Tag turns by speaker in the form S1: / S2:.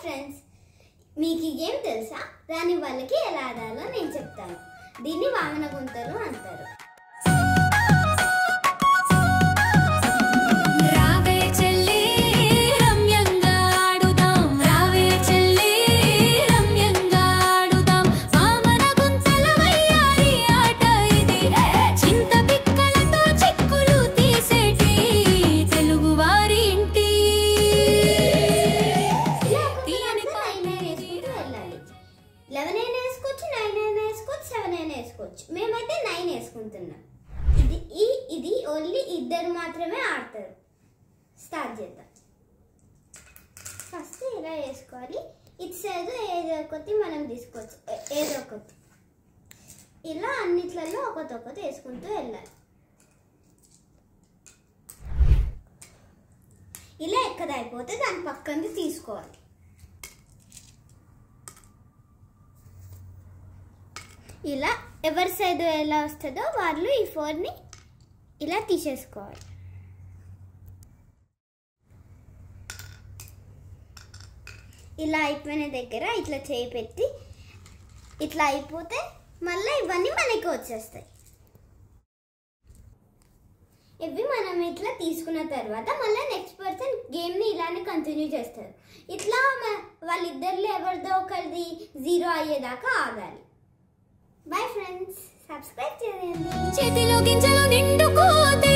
S1: Friends, మీకు ఈ game తెలుసా? దాని వాళ్ళకి ఎలా ఆడాలో నేను చెప్తాను. దీన్ని వామన గుంతలు అంటారు. మేమైతే 9 వేసుకుంటున్నాం. ఇది ఓన్లీ ఇద్దరు మాత్రమే ఆడతారు. స్టార్ట్ చేద్దాం. ఫస్ట్ ఇలా వేసుకోవాలి. ఇటు సైడ్ ఏదో ఒకటి మనం తీసుకోవచ్చు, ఏదో ఒకటి ఇలా అన్నిట్లలో ఒకటి వేసుకుంటూ వెళ్ళాలి. ఇలా ఎక్కడ అయిపోతే దాని పక్కన తీసుకోవాలి. ఇలా ఎవరి సైడ్ ఎలా వస్తుందో వాళ్ళు ఈ 4ని ఇలా తీసేసుకోవాలి. ఇలా అయిపోయిన దగ్గర ఇట్లా చేయి పెట్టి ఇట్లా అయిపోతే మళ్ళీ ఇవన్నీ మనకి వచ్చేస్తాయి. ఇవి మనం ఇట్లా తీసుకున్న తర్వాత మళ్ళీ నెక్స్ట్ పర్సన్ గేమ్ని ఇలానే కంటిన్యూ చేస్తారు. ఇట్లా వాళ్ళిద్దరిలో ఎవరిదో ఒకరిది 0 అయ్యేదాకా ఆగాలి. బై ఫ్రెండ్స్, సబ్స్క్రైబ్ చేయండి. చేతిలో గింజలు నిండుకోతే